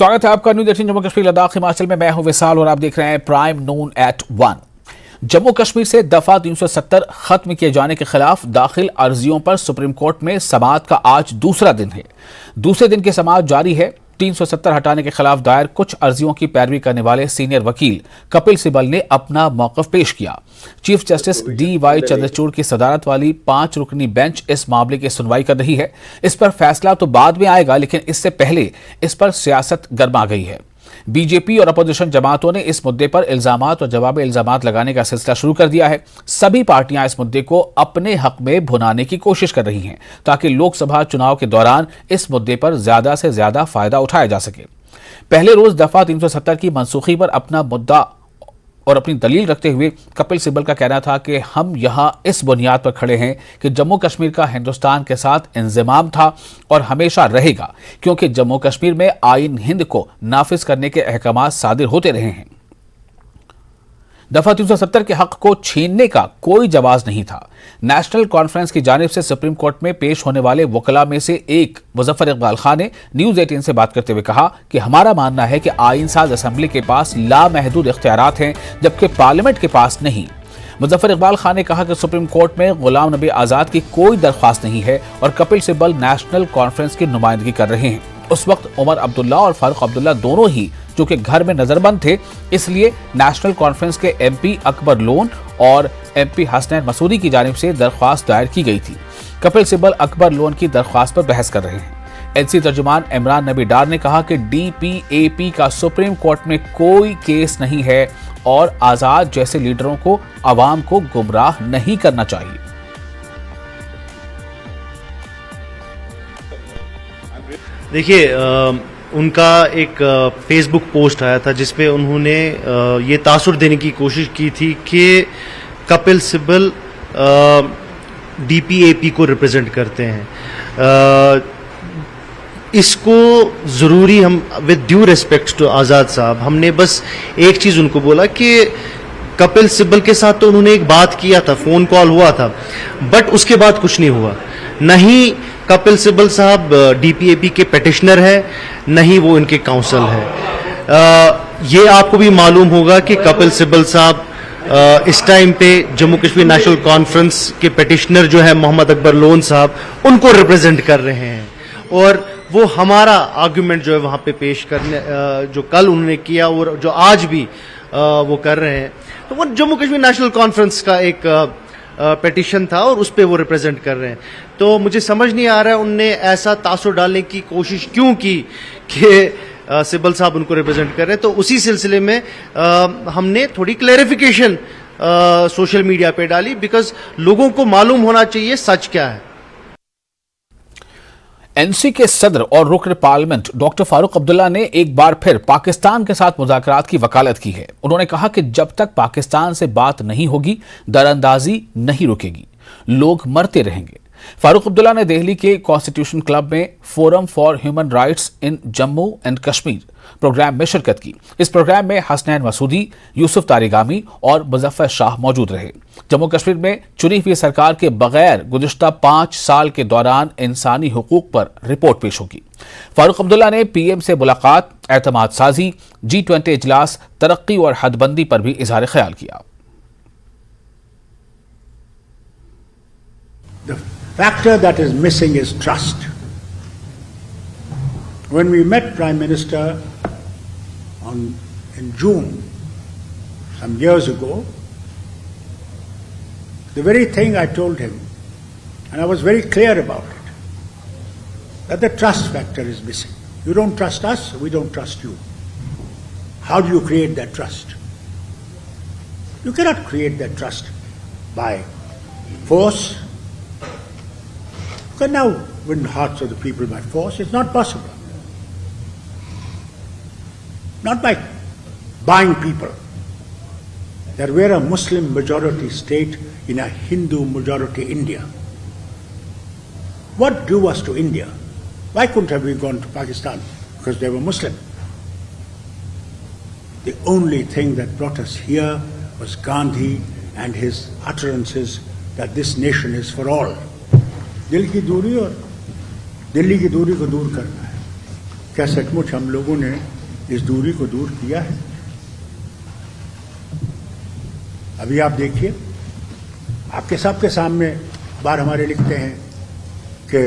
स्वागत है आपका न्यूज़ 18 जम्मू कश्मीर लद्दाख हिमाचल में। मैं हूं विशाल और आप देख रहे हैं प्राइम नून एट 1। जम्मू कश्मीर से दफा 370 खत्म किए जाने के खिलाफ दाखिल अर्जियों पर सुप्रीम कोर्ट में समाअत का आज दूसरा दिन है। दूसरे दिन की समाअत जारी है। 370 हटाने के खिलाफ दायर कुछ अर्जियों की पैरवी करने वाले सीनियर वकील कपिल सिब्बल ने अपना मौकफ पेश किया। चीफ जस्टिस DY चंद्रचूड़ की सदारत वाली 5 रुकनी बेंच इस मामले की सुनवाई कर रही है। इस पर फैसला तो बाद में आएगा, लेकिन इससे पहले इस पर सियासत गर्मा गई है। बीजेपी और अपोजिशन जमातों ने इस मुद्दे पर इल्जामात और जवाब इल्जामात लगाने का सिलसिला शुरू कर दिया है। सभी पार्टियां इस मुद्दे को अपने हक में भुनाने की कोशिश कर रही हैं ताकि लोकसभा चुनाव के दौरान इस मुद्दे पर ज्यादा से ज्यादा फायदा उठाया जा सके। पहले रोज दफा 370 की मनसूखी पर अपना मुद्दा और अपनी दलील रखते हुए कपिल सिब्बल का कहना था कि हम यहां इस बुनियाद पर खड़े हैं कि जम्मू कश्मीर का हिंदुस्तान के साथ इंज़िमाम था और हमेशा रहेगा, क्योंकि जम्मू कश्मीर में आईन हिंद को नाफिज करने के अहकाम सादिर होते रहे हैं। दफा 370 के हक को छीनने का कोई जवाब नहीं था। नेशनल कॉन्फ्रेंस की जानिब से सुप्रीम कोर्ट में पेश होने वाले वकला में से एक मुजफ्फर इकबाल खान ने न्यूज़ 18 से बात करते हुए कहा कि हमारा मानना है कि आईन साज असेंबली के पास लामहदूद इख्तियारात हैं, जबकि पार्लियामेंट के पास नहीं। मुजफ्फर इकबाल खान ने कहा कि सुप्रीम कोर्ट में गुलाम नबी आजाद की कोई दरख्वास्त नहीं है और कपिल सिब्बल नेशनल कॉन्फ्रेंस की नुमाइंदगी कर रहे हैं। उस वक्त उमर अब्दुल्ला और फारूक अब्दुल्ला दोनों ही जो कि घर में नजरबंद थे, इसलिए नेशनल कॉन्फ्रेंस के MP अकबर लोन और MP हसनैन मसूदी की जानिब से दरख्वास्त दायर की गई थी। कपिल सिब्बल अकबर लोन की दरख्वास्त पर बहस कर रहे हैं। NC तर्जुमान इमरान नबी डार ने कहा कि DPAP का सुप्रीम कोर्ट में कोई केस नहीं है और आजाद जैसे लीडरों को आवाम को गुमराह नहीं करना चाहिए। देखिए, उनका एक फेसबुक पोस्ट आया था जिसपे उन्होंने ये तासुर देने की कोशिश की थी कि कपिल सिब्बल DPAP को रिप्रेजेंट करते हैं। इसको ज़रूरी, हम विद ड्यू रिस्पेक्ट टू आज़ाद साहब, हमने बस एक चीज़ उनको बोला कि कपिल सिब्बल के साथ तो उन्होंने एक बात किया था, फ़ोन कॉल हुआ था, बट उसके बाद कुछ नहीं हुआ। नहीं कपिल सिब्बल साहब DPAP के पेटिशनर है, नहीं वो इनके काउंसिल है। ये आपको भी मालूम होगा कि कपिल सिब्बल साहब इस टाइम पे जम्मू कश्मीर नेशनल कॉन्फ्रेंस के पेटिशनर जो है मोहम्मद अकबर लोन साहब, उनको रिप्रेजेंट कर रहे हैं और वो हमारा आर्गुमेंट जो है वहाँ पे पेश करने, जो कल उन्होंने किया और जो आज भी वो कर रहे हैं, तो वो जम्मू कश्मीर नेशनल कॉन्फ्रेंस का एक पेटिशन था और उस पे वो रिप्रेजेंट कर रहे हैं। तो मुझे समझ नहीं आ रहा है उनने ऐसा तासुर डालने की कोशिश क्यों की कि सिब्बल साहब उनको रिप्रेजेंट कर रहे हैं। तो उसी सिलसिले में हमने थोड़ी क्लैरिफिकेशन सोशल मीडिया पे डाली, बिकॉज लोगों को मालूम होना चाहिए सच क्या है। NC के सदर और रुकन पार्लियामेंट डॉक्टर फारूक अब्दुल्ला ने एक बार फिर पाकिस्तान के साथ मुज़ाकरात की वकालत की है। उन्होंने कहा कि जब तक पाकिस्तान से बात नहीं होगी, दरअंदाजी नहीं रुकेगी, लोग मरते रहेंगे। फारूक अब्दुल्ला ने दिल्ली के कॉन्स्टिट्यूशन क्लब में forum for human rights in Jammu and Kashmir programme में शिरकत की। इस प्रोग्राम में हसनैन मसूदी, यूसुफ तारिगामी और मुजफ्फर शाह मौजूद रहे। जम्मू कश्मीर में चुनी हुई सरकार के बगैर गुज़िश्ता 5 साल के दौरान इंसानी हुकूक पर रिपोर्ट पेश होगी। फारूक अब्दुल्ला ने PM से मुलाकात, एतमाद साजी, G20 इजलास, तरक्की और हदबंदी पर भी इजहार ख्याल किया। The factor that is missing is trust. When we met Prime Minister in June, some years ago, the very thing I told him, and I was very clear about it, that the trust factor is missing. You don't trust us, we don't trust you. How do you create that trust? You cannot create that trust by force. You can now win the hearts of the people by force. It's not possible. Not by buying people. That we're a Muslim majority state in a Hindu majority India. What drew us to India? Why couldn't have we gone to Pakistan? Because they were Muslim. The only thing that brought us here was Gandhi and his utterances that this nation is for all. दिल की दूरी और दिल्ली की दूरी को दूर करना है। क्या सचमुच हम लोगों ने इस दूरी को दूर किया है? अभी आप देखिए, आपके सबके सामने बार हमारे लिखते हैं कि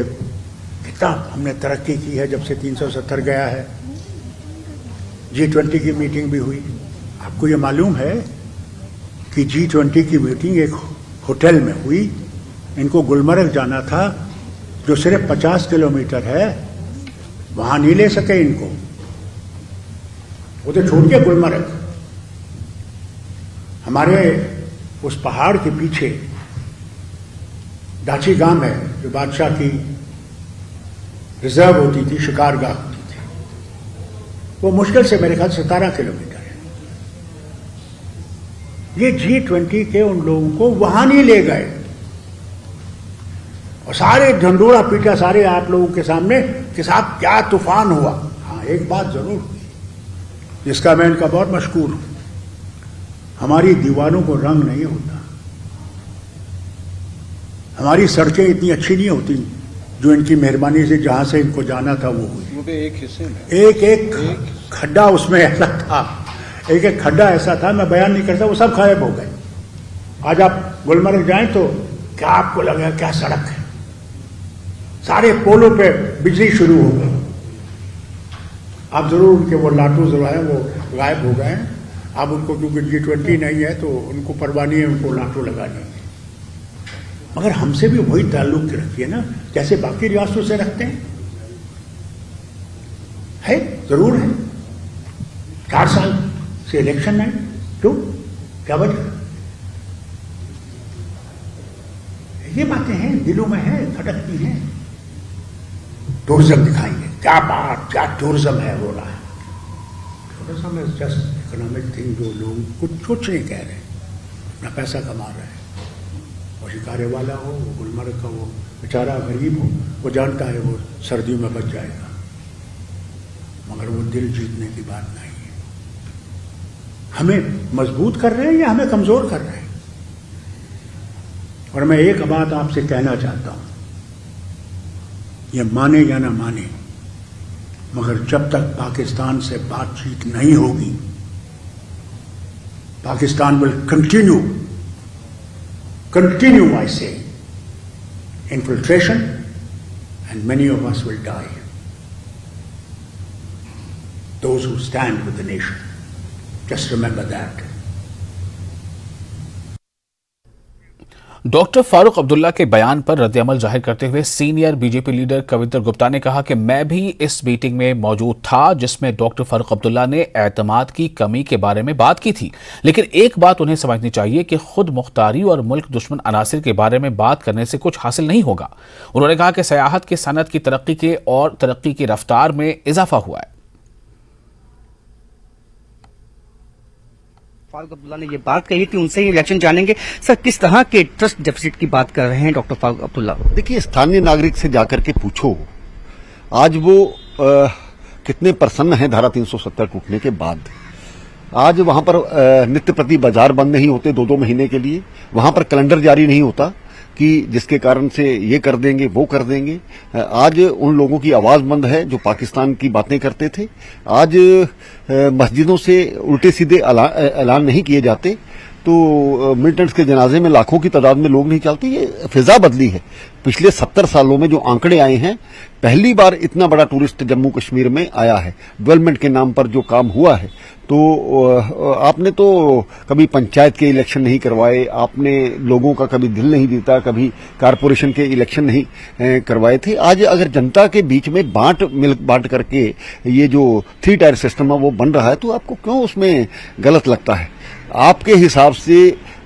कितना हमने तरक्की की है जब से 370 गया है। G20 की मीटिंग भी हुई। आपको ये मालूम है कि G20 की मीटिंग एक होटल में हुई। इनको गुलमर्ग जाना था, जो सिर्फ 50 किलोमीटर है, वहां नहीं ले सके इनको। वो तो छोड़ के गुलमर्ग, हमारे उस पहाड़ के पीछे दाची गांव है, जो बादशाह की रिजर्व होती थी, शिकारगाह होती थी। वो मुश्किल से मेरे ख्याल 17 किलोमीटर है। ये G20 के उन लोगों को वहां नहीं ले गए और सारे ढंडोरा पीटा सारे आप लोगों के सामने कि साहब क्या तूफान हुआ। हाँ, एक बात जरूर हुई जिसका मैं इनका बहुत मशकूर हूं, हमारी दीवारों को रंग नहीं होता, हमारी सड़कें इतनी अच्छी नहीं होती जो इनकी मेहरबानी से जहां से इनको जाना था वो हुई। वो एक हिस्से में एक खड्डा उसमें ऐसा था, एक खड्डा ऐसा था, मैं बयान नहीं करता, वो सब गायब हो गए। आज आप गुलमर्ग जाएं तो क्या आपको लगा क्या सड़क है, सारे पोलों पे बिजली शुरू हो गई। आप जरूर उनके वो लाटू जो है वो गायब हो गए हैं। आप उनको क्योंकि G20 नहीं है तो उनको परवाह नहीं है, उनको लाटू लगा देंगे। मगर हमसे भी वही ताल्लुक रखिए ना जैसे बाकी रियासतों से रखते हैं। है जरूर है, 4 साल से इलेक्शन है, क्यों, क्या वजह? ये बातें हैं, दिलों में है, खटकती हैं। टूरिज्म दिखाएंगे, क्या बात, क्या टूरिज्म है हो रहा है। Tourism is just economic thing, जो लोग कुछ नहीं कह रहे, अपना पैसा कमा रहे हैं। और शिकारे वाला हो, वो गुलमर्ग का वो बेचारा गरीब हो, वो जानता है वो सर्दियों में बच जाएगा, मगर वो दिल जीतने की बात नहीं है। हमें मजबूत कर रहे हैं या हमें कमजोर कर रहे हैं? और मैं एक बात आपसे कहना चाहता हूं, ये माने या ना माने, मगर जब तक पाकिस्तान से बातचीत नहीं होगी, Pakistan will continue I say infiltration and many of us will die, those who stand with the nation, just remember that. Doctor Farooq Abdullah के बयान पर रद्द-ए-अमल जाहिर करते हुए senior BJP leader Kavinder Gupta ने कहा कि मैं भी इस मीटिंग में मौजूद था जिसमें डॉक्टर फारूक अब्दुल्ला ने एतमाद की कमी के बारे में बात की थी, लेकिन एक बात उन्हें समझनी चाहिए कि खुद मुख्तारी और मुल्क दुश्मन अनासिर के बारे में बात करने से कुछ हासिल नहीं होगा। उन्होंने कहा कि सयाहत की सनत की तरक्की के और तरक्की की रफ्तार में इजाफा हुआ है। फारूक अब्दुल्ला ने ये बात कही थी, उनसे ही इलेक्शन जानेंगे। सर, किस तरह के ट्रस्ट डेफिसिट की बात कर रहे हैं डॉक्टर फारूक अब्दुल्ला? देखिए, स्थानीय नागरिक से जाकर के पूछो आज वो कितने प्रसन्न हैं धारा 370 टूटने के बाद। आज वहां पर नित्य प्रति बाजार बंद नहीं होते 2-2 महीने के लिए, वहां पर कैलेंडर जारी नहीं होता कि जिसके कारण से ये कर देंगे वो कर देंगे। आज उन लोगों की आवाज बंद है जो पाकिस्तान की बातें करते थे। आज मस्जिदों से उल्टे सीधे ऐलान नहीं किए जाते, तो मिलिटेंट्स के जनाजे में लाखों की तादाद में लोग नहीं चलते। ये फिजा बदली है। पिछले 70 सालों में जो आंकड़े आए हैं, पहली बार इतना बड़ा टूरिस्ट जम्मू कश्मीर में आया है। डेवलपमेंट के नाम पर जो काम हुआ है, तो आपने तो कभी पंचायत के इलेक्शन नहीं करवाए, आपने लोगों का कभी दिल नहीं जीता, कभी कारपोरेशन के इलेक्शन नहीं करवाए थे। आज अगर जनता के बीच में बांट करके ये जो 3 टायर सिस्टम है वो बन रहा है, तो आपको क्यों उसमें गलत लगता है? आपके हिसाब से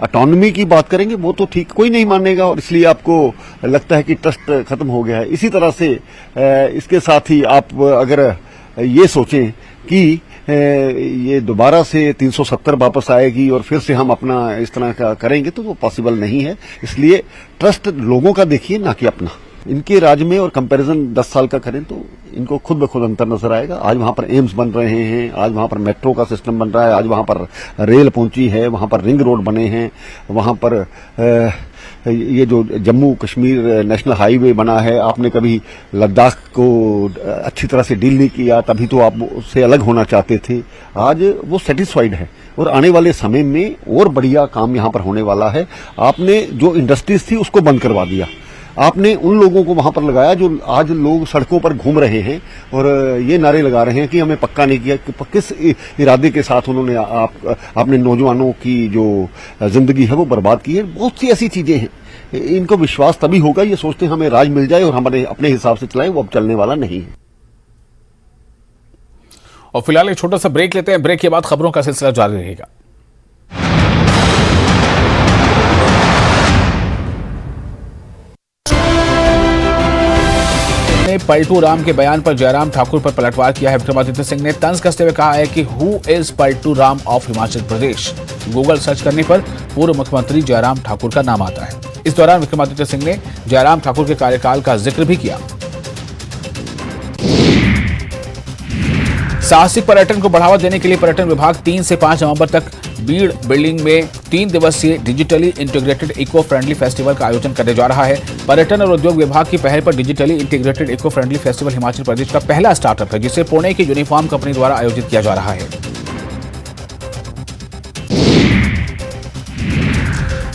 ऑटोनॉमी की बात करेंगे वो तो ठीक कोई नहीं मानेगा, और इसलिए आपको लगता है कि ट्रस्ट खत्म हो गया है। इसी तरह से इसके साथ ही आप अगर ये सोचें कि ये दोबारा से 370 वापस आएगी और फिर से हम अपना इस तरह का करेंगे, तो वो पॉसिबल नहीं है। इसलिए ट्रस्ट लोगों का देखिए, ना कि अपना। इनके राज्य में और कंपैरिजन 10 साल का करें तो इनको खुद ब खुद अंतर नजर आएगा। आज वहां पर एम्स बन रहे हैं, आज वहां पर मेट्रो का सिस्टम बन रहा है, आज वहां पर रेल पहुंची है, वहां पर रिंग रोड बने हैं, वहां पर ये जो जम्मू कश्मीर नेशनल हाईवे बना है, आपने कभी लद्दाख को अच्छी तरह से डील नहीं किया, तभी तो आप उससे अलग होना चाहते थे। आज वो सेटिस्फाइड है और आने वाले समय में और बढ़िया काम यहां पर होने वाला है। आपने जो इंडस्ट्रीज थी उसको बंद करवा दिया, आपने उन लोगों को वहां पर लगाया जो आज लोग सड़कों पर घूम रहे हैं और ये नारे लगा रहे हैं कि हमें पक्का नहीं किया। कि किस इरादे के साथ उन्होंने आपने नौजवानों की जो जिंदगी है वो बर्बाद की है। बहुत सी ऐसी चीजें हैं, इनको विश्वास तभी होगा ये सोचते हैं हमें राज मिल जाए और हमारे अपने हिसाब से चलाएं, वो अब चलने वाला नहीं है। और फिलहाल एक छोटा सा ब्रेक लेते हैं, ब्रेक के बाद खबरों का सिलसिला जारी रहेगा। पलटू राम के बयान पर जयराम ठाकुर पर पलटवार किया है। विक्रमादित्य सिंह ने तंज कसते हुए कहा है कि who is Paltu Ram of Himachal Pradesh. Google search करने पर पूर्व मुख्यमंत्री जयराम ठाकुर का नाम आता है। इस दौरान विक्रमादित्य सिंह ने जयराम ठाकुर के कार्यकाल का जिक्र भी किया। साहसिक पर्यटन को बढ़ावा देने के लिए पर्यटन विभाग 3 से 5 नवंबर तक बीड़ बिल्डिंग में 3 दिवसीय digitally integrated eco friendly festival का आयोजन करने जा रहा है। पर्यटन और उद्योग विभाग की पहल पर digitally integrated eco friendly festival Himachal Pradesh का पहला स्टार्टअप है, जिसे पुणे की यूनिफॉर्म कंपनी द्वारा आयोजित किया जा रहा है।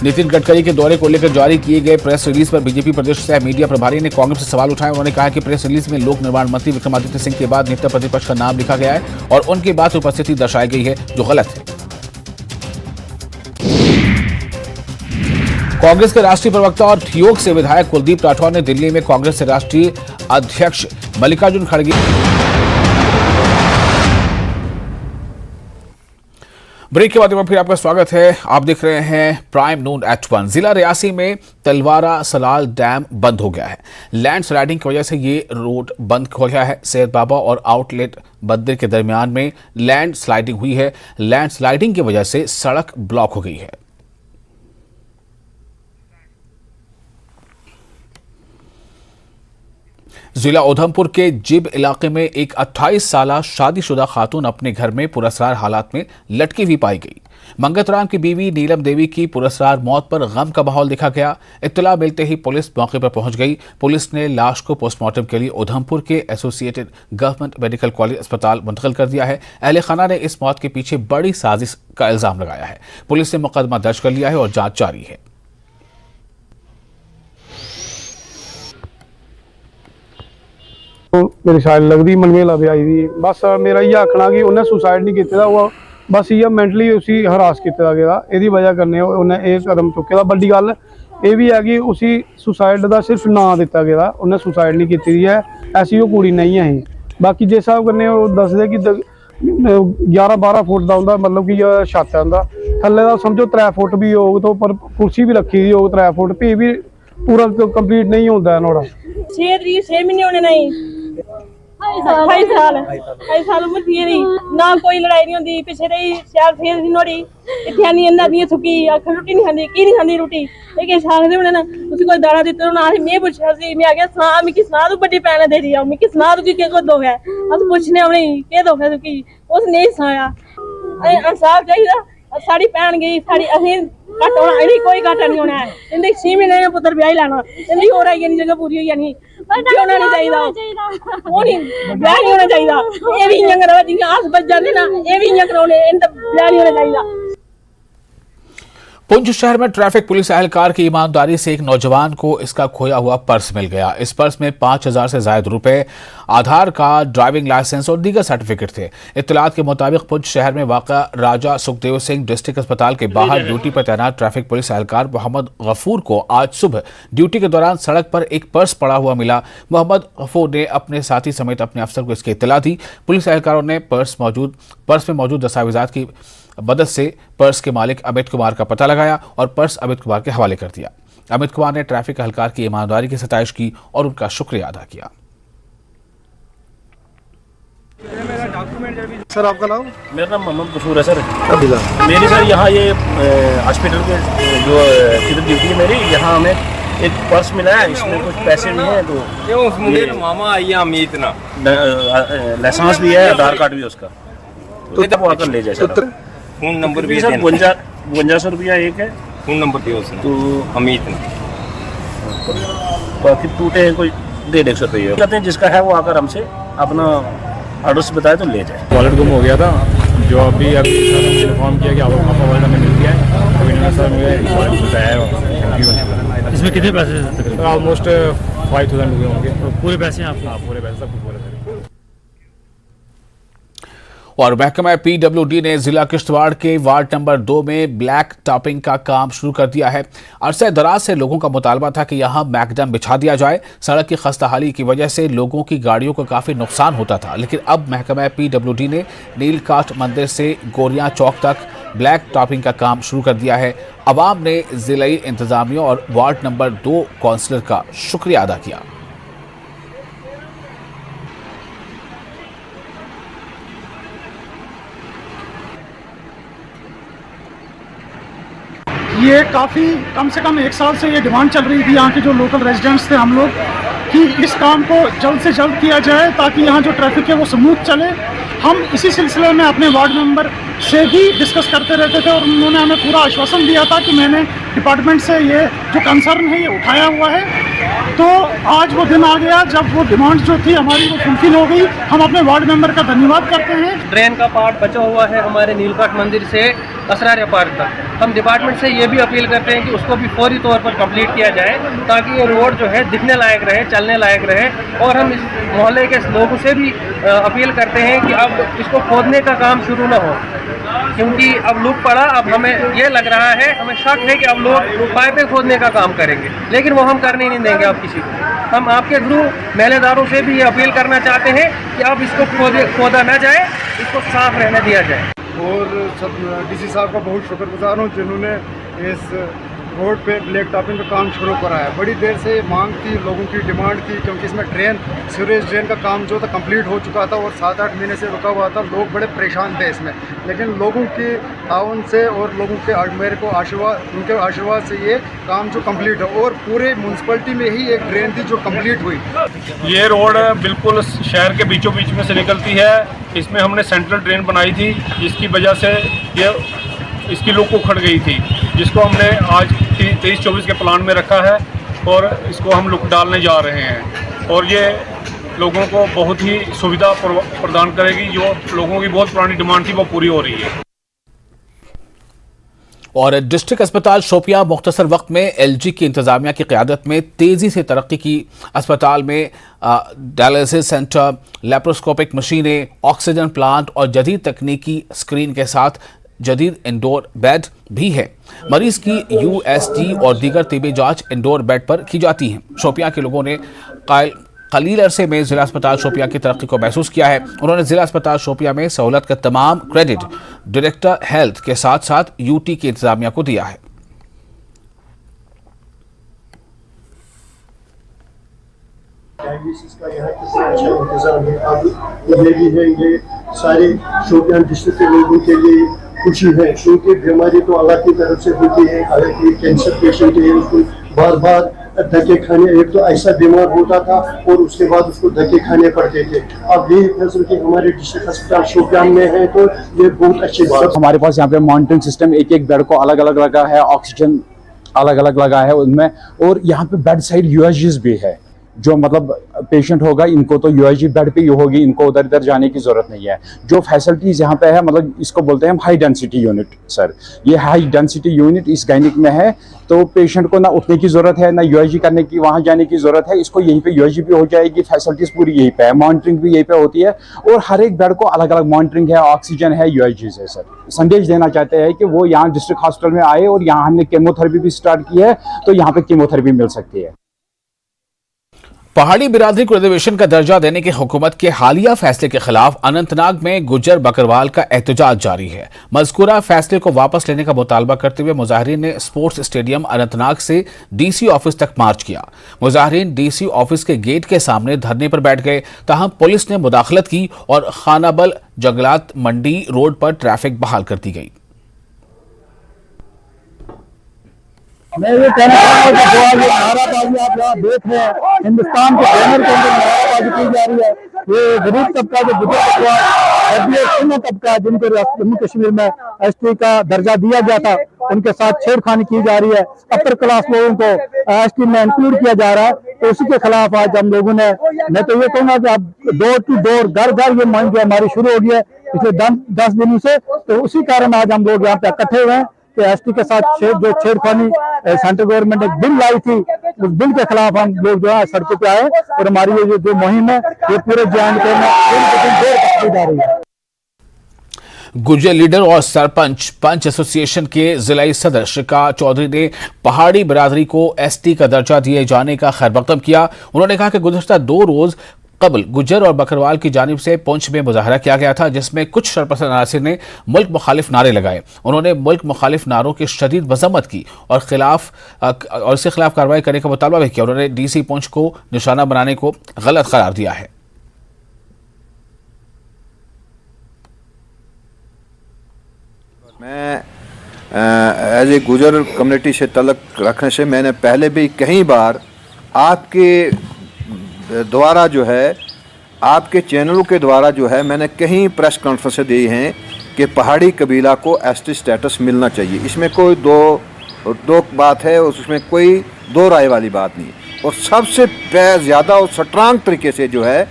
नितिन गडकरी के दौरे को लेकर जारी किए गए प्रेस रिलीज पर बीजेपी प्रदेश सह मीडिया प्रभारी ने कांग्रेस से सवाल उठाए। उन्होंने कहा कि प्रेस रिलीज में लोक निर्माण मंत्री विक्रमादित्य सिंह के बाद नेता प्रतिपक्ष का नाम लिखा गया है और उनके बाद उपस्थिति दर्शाई गई है, जो गलत है। कांग्रेस के राष्ट्रीय प्रवक्ता और ठियोग से विधायक कुलदीप राठौर ने दिल्ली में कांग्रेस से राष्ट्रीय अध्यक्ष मल्लिकार्जुन खड़गे। ब्रेक के बाद फिर आपका स्वागत है। आप देख रहे हैं प्राइम नून एट 1। जिला रियासी में तलवारा सलाल डैम बंद हो गया है। लैंड स्लाइडिंग की वजह से ये रोड बंद हो गया है। सैयद बाबा और आउटलेट बंदर के दरमियान में लैंड स्लाइडिंग हुई है। लैंड स्लाइडिंग की वजह से सड़क ब्लॉक हो गई है। जिला उधमपुर के जिब इलाके में एक 28 साला शादीशुदा खातून अपने घर में पुरस्कार हालात में लटकी हुई पाई गई। मंगतराम की बीवी नीलम देवी की पुरस्कार मौत पर गम का माहौल देखा गया। इत्तला मिलते ही पुलिस मौके पर पहुंच गई। पुलिस ने लाश को पोस्टमार्टम के लिए उधमपुर के एसोसिएटेड गवर्नमेंट मेडिकल कॉलेज अस्पताल मुंतकिल कर दिया है। अहले खाना ने इस मौत के पीछे बड़ी साजिश का इल्जाम लगाया है। पुलिस ने मुकदमा दर्ज कर लिया है और जांच जारी है। मेरी साइड लगती मनमेला ब्याई दी। बस मेरा इयै आखना कि उन्हें सुसाइड नहीं किया, वो बस इयै मैंटली उसी हरास किया गया। यदी वजह कन्नै उन्हें यह कदम चुके दा। बड़ी गल यह भी है कि उसी सुसाइड का सिर्फ नाम दिता गया, उन्हें सुसाइड नहीं की है। ऐसी वो कुड़ी नहीं है। बाकी जिस हिसाब कन्नै दसदे कि 11-12 फुट का उनका मतलब कि छत है, उनका थल्ले का समझो 3 फुट भी होग, तो पर कुर्सी भी रखी दी होग 3 फुट, भी भी पूरा कंप्लीट नहीं होता है नोड़ा। 6 महीने होने नहीं, 28 साल उम्र थी एदी, ना कोई लड़ाई नहीं होंदी। पिछे रही शैल फेर दी नोड़ी इत्थे आनी इन्ना दी थुकी आखर रोटी नहीं खांदी, की नहीं खांदी रोटी। ए के साग दे ना उसी कोई दाना दित्ते ना। मैं पूछया सी, मैं आ गया सना मिकी सना तू बड़ी भैन दे दी, मिकी सना तू के दुख है। अस पूछने हमने के दुख है तुकी, उस नहीं सनाया। इंसाफ चाहिए। साड़ी भैन गई, साड़ी असें घट होना, इन्हें कोई घाटा नहीं होना है। इन्हें 6 महीने पुत्र ब्याह लाना, इन्हें हो रही है जगह पूरी हो जानी। होना नहीं चाहिए, वो नहीं ब्याह नहीं होना चाहिए। ये भी इयां करो जियां आस बच जाते ना, ये भी इयां कराने, इन ब्याह नहीं होना चाहिए। पुंछ शहर में ट्रैफिक पुलिस एहलकार की ईमानदारी से एक नौजवान को इसका खोया हुआ पर्स मिल गया। इस पर्स में 5,000 से ज्यादा रुपए, आधार कार्ड, ड्राइविंग लाइसेंस और दीगर सर्टिफिकेट थे। इत्तलात के मुताबिक पुंछ शहर में वाक़ा राजा सुखदेव सिंह डिस्ट्रिक्ट अस्पताल के बाहर ड्यूटी पर तैनात ट्रैफिक पुलिस एहलकार मोहम्मद गफूर को आज सुबह ड्यूटी के दौरान सड़क पर एक पर्स पड़ा हुआ मिला। मोहम्मद गफूर ने अपने साथी समेत अपने अफसर को इसकी इत्तला दी। पुलिस एहलकारों ने पर्स में मौजूद दस्तावेजात की मदद से पर्स के मालिक अमित कुमार का पता लगाया और पर्स अमित कुमार के हवाले कर दिया। अमित कुमार ने ट्रैफिक एहलकार की ईमानदारी की सताइश की और उनका शुक्रिया अदा किया। सर आपका नाम? मेरा नाम मोहम्मद गफूर है सर। मेरी सर यहाँ ये हॉस्पिटल के जो किधर ड्यूटी है मेरी, यहाँ हमें एक पर्स मिला है, इसमें कुछ पैसे भी हैं, तो मामा आइए अमित ना लाइसेंस भी है, आधार कार्ड भी है उसका, तो तब आकर ले जाए सर। फोन नंबर भी सर 5200 रुपया एक है फोन नंबर दिया उसने तो अमित ने। बाकी टूटे हैं कोई 150 रुपये कहते हैं, जिसका है वो आकर हमसे अपना एड्रेस बताए तो ले जाए। वॉलेट गुम हो गया था, जो अभी सर हमने इन्फॉर्म किया कि आपका वॉलेट हमें मिल गया है, तो इन्होंने सर मुझे वॉलेट बताया। इसमें कितने पैसे? ऑलमोस्ट 5000 रुपये होंगे। तो पूरे पैसे आपको? हाँ, पूरे पैसे सब कुछ बोले थे। और महकमा PWD ने जिला किश्तवाड़ के वार्ड नंबर 2 में ब्लैक टॉपिंग का काम शुरू कर दिया है। अरसे दराज से लोगों का मुतालबा था कि यहां मैकडम बिछा दिया जाए। सड़क की खस्ताहाली की वजह से लोगों की गाड़ियों को काफ़ी नुकसान होता था, लेकिन अब महकमा PWD ने नीलकाठ मंदिर से गोरियां चौक तक ब्लैक टॉपिंग का काम शुरू कर दिया है। अवाम ने जिलाई इंतजामिया और वार्ड नंबर 2 काउंसलर का शुक्रिया अदा किया। ये काफ़ी कम से कम 1 साल से ये डिमांड चल रही थी यहाँ के जो लोकल रेजिडेंट्स थे हम लोग, कि इस काम को जल्द से जल्द किया जाए ताकि यहाँ जो ट्रैफिक है वो स्मूथ चले। हम इसी सिलसिले में अपने वार्ड मेंबर से भी डिस्कस करते रहते थे और उन्होंने हमें पूरा आश्वासन दिया था कि मैंने डिपार्टमेंट से ये जो कंसर्न है ये उठाया हुआ है। तो आज वो दिन आ गया जब वो डिमांड जो थी हमारी वो फुलफिल हो गई। हम अपने वार्ड मेंबर का धन्यवाद करते हैं। ट्रेन का पार्ट बचा हुआ है हमारे नीलकाठ मंदिर से असरार पार्क तक। हम डिपार्टमेंट से ये भी अपील करते हैं कि उसको भी फौरी तौर पर कंप्लीट किया जाए ताकि ये रोड जो है दिखने लायक रहे, चलने लायक रहे। और हम इस मोहल्ले के लोगों से भी अपील करते हैं कि अब इसको खोदने का काम शुरू ना हो, क्योंकि अब लुक पड़ा। अब हमें ये लग रहा है, हमें शक है कि अब लोग पाइपें खोदने का काम करेंगे, लेकिन वो हम करने नहीं देंगे अब किसी को। हम आपके थ्रू मेलेदारों से भी ये अपील करना चाहते हैं कि अब इसको खोदा ना जाए, इसको साफ रहने दिया जाए। और सब DC साहब का बहुत शुक्रगुजार हूँ जिन्होंने इस रोड पे ब्लैक टॉपिंग का काम शुरू कराया। बड़ी देर से मांग थी, लोगों की डिमांड थी, क्योंकि इसमें सीवरेज ड्रेन का काम जो था कंप्लीट हो चुका था और 7-8 महीने से रुका हुआ था। लोग बड़े परेशान थे इसमें, लेकिन लोगों के ताउन से और लोगों के मेरे को उनके आशीर्वाद से ये काम जो कंप्लीट है और पूरे म्यूनसिपलिटी में ही एक ड्रेन थी जो कंप्लीट हुई। ये रोड बिल्कुल शहर के बीचों बीच में से निकलती है। इसमें हमने सेंट्रल ड्रेन बनाई थी, जिसकी वजह से ये इसकी लुक उखड़ गई थी, जिसको हमने आज 23-24 के प्लान में रखा है और इसको हम लुक डालने जा रहे हैं। और ये लोगों को बहुत ही सुविधा प्रदान करेगी। जो लोगों की बहुत पुरानी डिमांड थी वो पूरी हो रही है। और डिस्ट्रिक्ट अस्पताल शोपियां मुख्तसर वक्त में LG की इंतजामिया की क़यादत में तेज़ी से तरक्की की। अस्पताल में डायलिसिस सेंटर, लेप्रोस्कोपिक मशीनें, ऑक्सीजन प्लांट और जदीद तकनीकी स्क्रीन के साथ जदीद इंडोर बेड भी है। मरीज की USG और दीगर तिबी जांच इंडोर बेड पर की जाती हैं। शोपियां के लोगों ने कलील अरसे में जिला अस्पताल शोपियां की तरक्की को महसूस किया है। उन्होंने जिला अस्पताल शोपियां में सहूलत का तमाम क्रेडिट डायरेक्टर हेल्थ के साथ साथ UT की इंतजामिया को दिया है। डायलिसिस का यहाँ कितना अच्छा इंतजाम है। अब ये भी है, ये सारे शोपियां डिस्ट्रिक्ट के लोगों के लिए खुशी है, क्योंकि बीमारी तो अल्लाह की तरफ से होती है। हालांकि कैंसर पेशेंट है, उसको बार बार धक्के खाने, एक तो ऐसा बीमार होता था और उसके बाद उसको धक्के खाने पड़ते थे। अब ये फैसिलिटी हमारे डिस्ट्रिक्ट अस्पताल शोपियां में है, तो ये बहुत अच्छी बात है। हमारे पास यहाँ पे मॉनिटरिंग सिस्टम एक बेड को अलग अलग लगा है, ऑक्सीजन अलग अलग लगा है उनमें, और यहाँ पे बेड साइड USGs भी है। जो मतलब पेशेंट होगा इनको तो USG बेड पे ही होगी, इनको उधर इधर जाने की जरूरत नहीं है। जो फैसिलिटीज यहाँ पे है, मतलब इसको बोलते हैं हम हाई डेंसिटी यूनिट। सर ये हाई डेंसिटी यूनिट इस गायनिक में है, तो पेशेंट को ना उठने की जरूरत है, ना USG करने की वहाँ जाने की जरूरत है। इसको यहीं पे USG भी हो जाएगी, फैसिलिटीज पूरी यहीं पे है, मॉनिटरिंग भी यहीं पे होती है, और हर एक बेड को अलग अलग मॉनिटरिंग है, ऑक्सीजन है, USGs है। सर संदेश देना चाहते हैं कि वो यहाँ डिस्ट्रिक्ट हॉस्पिटल में आए, और यहाँ हमने केमोथेरेपी भी स्टार्ट की है, तो यहाँ पे केमोथेरेपी मिल सकती है। पहाड़ी बिरादरी को रिजर्वेशन का दर्जा देने के हुकूमत के हालिया फैसले के खिलाफ अनंतनाग में गुज्जर बकरवाल का एहतजाज जारी है। मज़कूरा फैसले को वापस लेने का मुतालबा करते हुए मुजाहिरीन ने स्पोर्ट्स स्टेडियम अनंतनाग से DC ऑफिस तक मार्च किया। मुजाहिरीन DC ऑफिस के गेट के सामने धरने पर बैठ गए, ताहम पुलिस ने मुदाखलत की और खानाबल जंगलात मंडी रोड पर ट्रैफिक बहाल कर दी गई। मैं ये कहना चाहूँगा कि जो आज नाराबाजी आप यहाँ देख रहे हैं, हिंदुस्तान के बैनर के अंदर नाराबाजी की जा रही है, ये गरीब तबका जो बुजुर्ग तबका जिनको जम्मू कश्मीर में एसटी का दर्जा दिया गया था उनके साथ छेड़खानी की जा रही है, अपर क्लास लोगों को एसटी में इंक्लूड किया जा रहा है, तो उसी के खिलाफ आज हम लोगों ने, मैं तो ये कहूँगा कि अब डोर टू डोर घर घर ये मुहिम हमारी शुरू हो गई है पिछले 10 दिनों से। तो उसी कारण आज हम लोग यहाँ पे इकट्ठे हुए हैं कि एसटी के साथ जो छेड़खानी सेंट्रल गवर्नमेंट ने बिल लाई थी उस बिल के खिलाफ हम लोग जो है सड़कों पे आए और हमारी ये जो मुहिम है ये पूरे JNK में दिन जा रही है। गुर्जर लीडर और सरपंच पंच एसोसिएशन के जिलाई सदर शिकार चौधरी ने पहाड़ी बिरादरी को एसटी का दर्जा दिए जाने का खैरमकदम किया। उन्होंने कहा कि गुज़श्ता 2 रोज कबल गुज्जर और बकरवाल की जानिब से पुंछ में मुजाहरा किया गया था, जिसमें कुछ शरपसंद अनासिर ने मुल्क मुखालिफ नारे लगाए। उन्होंने मुल्क मुखालिफ नारों की शदीद मजम्मत की और इसके खिलाफ कार्रवाई करने का मुतालबा भी किया। उन्होंने DC पुंछ को निशाना बनाने को गलत करार दिया है। मैं एज ए गुजर कम्युनिटी से तल्लुक़ रखने से मैंने पहले भी कई बार आपके द्वारा जो है, आपके चैनलों के द्वारा जो है, मैंने कई प्रेस कॉन्फ्रेंसें दी हैं कि पहाड़ी कबीला को एसटी स्टेटस मिलना चाहिए। इसमें कोई दो बात है, उसमें कोई दो राय वाली बात नहीं। और सबसे ज़्यादा और स्ट्रांग तरीके से जो है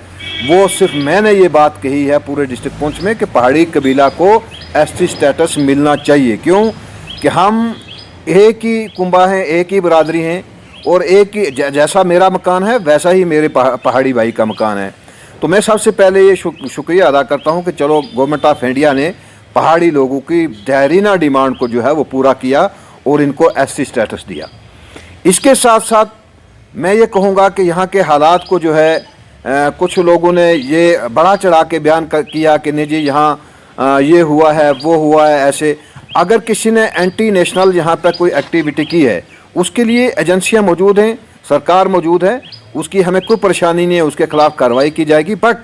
वो सिर्फ मैंने ये बात कही है पूरे डिस्ट्रिक्ट पुंछ में कि पहाड़ी कबीला को एसटी स्टेटस मिलना चाहिए। क्यों कि हम एक ही कुंबा हैं, एक ही बरादरी हैं और एक ही जैसा मेरा मकान है वैसा ही मेरे पहाड़ी भाई का मकान है। तो मैं सबसे पहले ये शुक्रिया अदा करता हूँ कि चलो गवर्नमेंट ऑफ इंडिया ने पहाड़ी लोगों की देरीना डिमांड को जो है वो पूरा किया और इनको एसटी स्टेटस दिया। इसके साथ साथ मैं ये कहूँगा कि यहाँ के हालात को जो है कुछ लोगों ने ये बड़ा चढ़ा के बयान किया कि नहीं जी यहाँ ये हुआ है वो हुआ है। ऐसे अगर किसी ने एंटी नेशनल यहाँ पर कोई एक्टिविटी की है उसके लिए एजेंसियाँ मौजूद हैं, सरकार मौजूद है, उसकी हमें कोई परेशानी नहीं है, उसके खिलाफ कार्रवाई की जाएगी। बट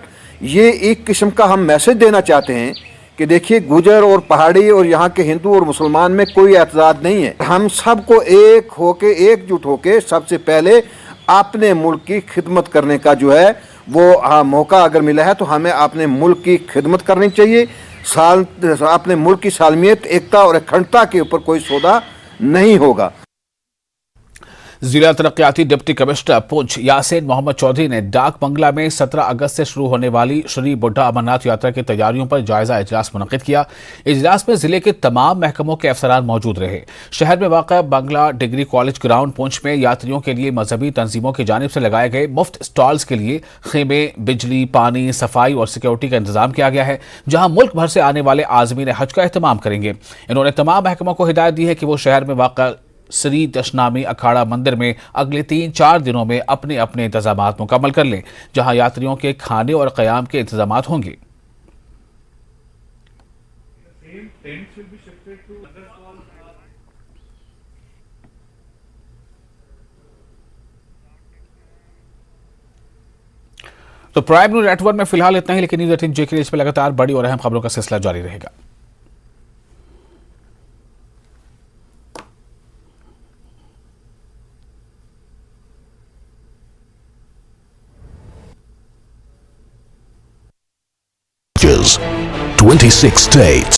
ये एक किस्म का हम मैसेज देना चाहते हैं कि देखिए गुजर और पहाड़ी और यहाँ के हिंदू और मुसलमान में कोई एतजाद नहीं है। हम सबको एक होके एकजुट होके सबसे पहले अपने मुल्क की खिदमत करने का जो है वो मौका अगर मिला है तो हमें अपने मुल्क की खिदमत करनी चाहिए। अपने मुल्क की सालमियत, एकता और अखंडता के ऊपर कोई सौदा नहीं होगा। जिला तरक्याती डिप्टी कमिश्नर पुंछ यासीन मोहम्मद चौधरी ने डाक बंगला में 17 अगस्त से शुरू होने वाली श्री बुड्ढा अमरनाथ यात्रा की तैयारियों पर जायजा इजलास मुनक्किद किया। इजलास में जिले के तमाम महकमों के अफसरान मौजूद रहे। शहर में वाक़ा बंगला डिग्री कॉलेज ग्राउंड पुंछ में यात्रियों के लिए मजहबी तंजीमों की जानिब से लगाए गए मुफ्त स्टॉल्स के लिए खेमे, बिजली, पानी, सफाई और सिक्योरिटी का इंतजाम किया गया है, जहां मुल्क भर से आने वाले आज़मीन हज का एहतमाम करेंगे। इन्होंने तमाम महकमों को हिदायत दी है कि वो शहर में वाक़ा श्री दशनामी अखाड़ा मंदिर में अगले 3-4 दिनों में अपने अपने इंतजामात मुकम्मल कर लें, जहां यात्रियों के खाने और क़याम के इंतजामात होंगे। तो प्राइम न्यूज़ नेटवर्क में फिलहाल इतना ही, लेकिन न्यूज़ 18 JK इस पर लगातार बड़ी और अहम खबरों का सिलसिला जारी रहेगा। 26 states.